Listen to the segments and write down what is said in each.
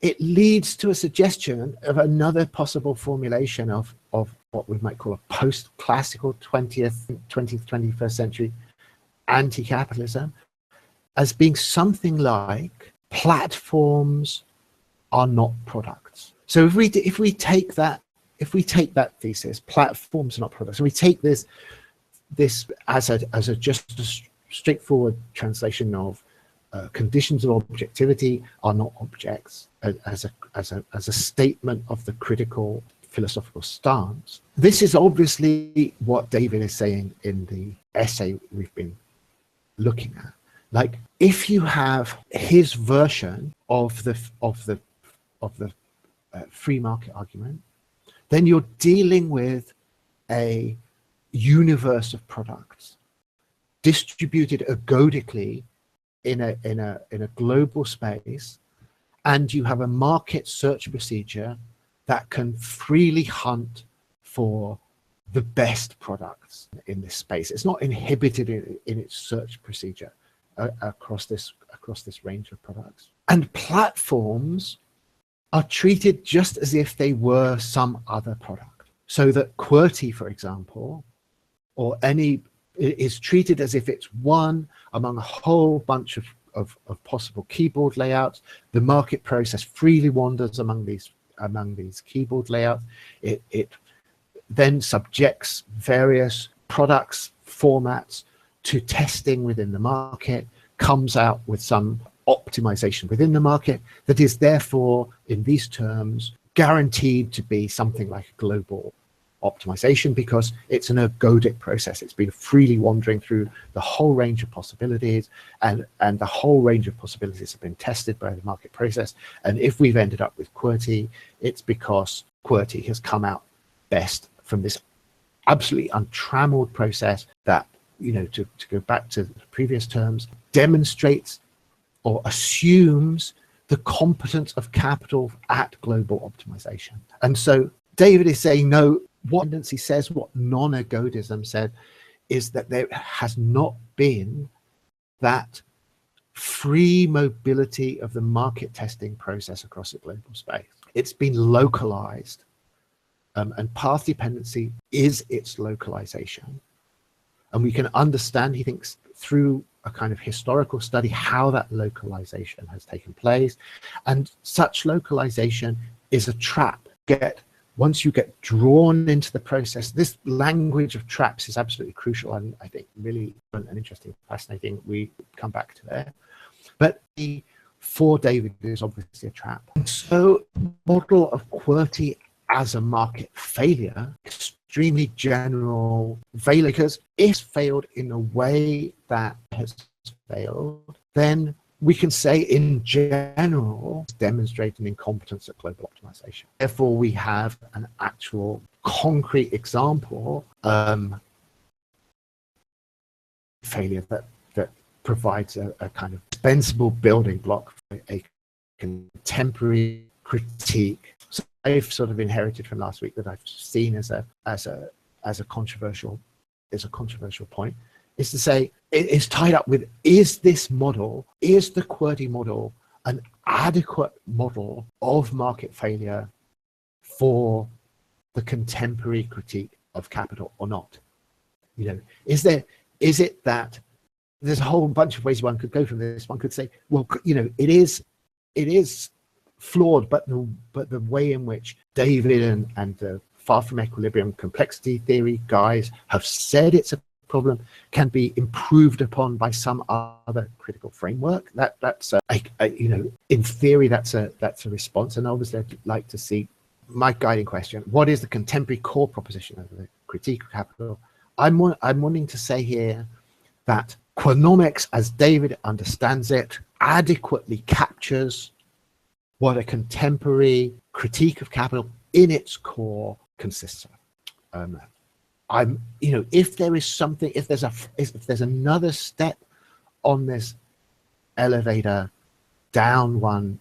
It leads to a suggestion of another possible formulation of what we might call a post-classical 20th, 21st century anti-capitalism as being something like platforms are not products. So if we take that thesis, platforms are not products, and we take this as a just a straightforward translation of conditions of objectivity are not objects as a statement of the critical philosophical stance. This is obviously what David is saying in the essay we've been looking at. Like, if you have his version of the free market argument, then you're dealing with a universe of products distributed ergodically in a global space, and you have a market search procedure that can freely hunt for the best products in this space. It's not inhibited in its search procedure across this range of products. And platforms are treated just as if they were some other product. So that QWERTY, for example, or any is treated as if it's one among a whole bunch of possible keyboard layouts. The market process freely wanders among these keyboard layouts. It then subjects various products, formats to testing within the market, comes out with some optimization within the market that is therefore, in these terms, guaranteed to be something like a global optimization, because it's an ergodic process. It's been freely wandering through the whole range of possibilities, and the whole range of possibilities have been tested by the market process. And if we've ended up with QWERTY, it's because QWERTY has come out best from this absolutely untrammeled process that, you know, to go back to the previous terms, demonstrates or assumes the competence of capital at global optimization. And so David is saying, no, what tendency says, what non-ergodism said, is that there has not been that free mobility of the market testing process across a global space. It's been localized, and path dependency is its localization. And we can understand, he thinks, through a kind of historical study, how that localization has taken place. And such localization is a trap. Once you get drawn into the process, this language of traps is absolutely crucial, and I think really an interesting, fascinating. We come back to there. But for David, it is obviously a trap. And so model of QWERTY as a market failure, extremely general failure, because if failed in a way that has failed, then we can say in general, demonstrate an incompetence at global optimization. Therefore, we have an actual concrete example failure that provides a kind of dispensable building block for a contemporary critique. So I've sort of inherited from last week that I've seen as a controversial point, is to say it is tied up with, is the QWERTY model an adequate model of market failure for the contemporary critique of capital or not? You know, is it that there's a whole bunch of ways one could go from this. One could say, well, you know, it is flawed, but the way in which David and the far from equilibrium complexity theory guys have said it's a problem can be improved upon by some other critical framework. That's you know, in theory, that's a response. And obviously, I'd like to see my guiding question: what is the contemporary core proposition of the critique of capital? I'm wanting to say here that Quonomics, as David understands it, adequately captures what a contemporary critique of capital in its core consists of. You know, if there is something, if there's another step on this elevator down one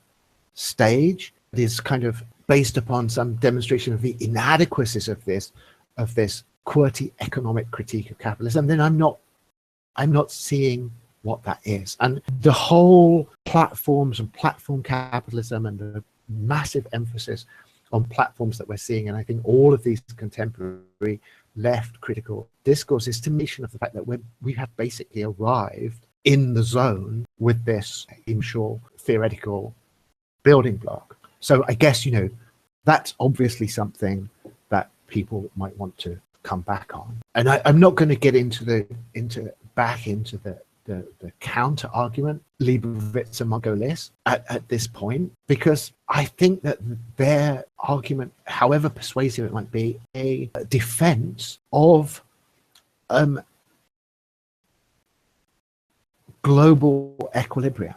stage that is kind of based upon some demonstration of the inadequacies of this QWERTY economic critique of capitalism, then I'm not seeing what that is. And the whole platforms and platform capitalism and the massive emphasis on platforms that we're seeing, and I think all of these contemporary left critical discourses, to me, of the fact that we have basically arrived in the zone with this initial theoretical building block. So I guess, that's obviously something that people might want to come back on. And I'm not going to get into the counter argument, Leibovitz and Margolis, at this point, because I think that their argument, however persuasive it might be, a defense of global equilibria.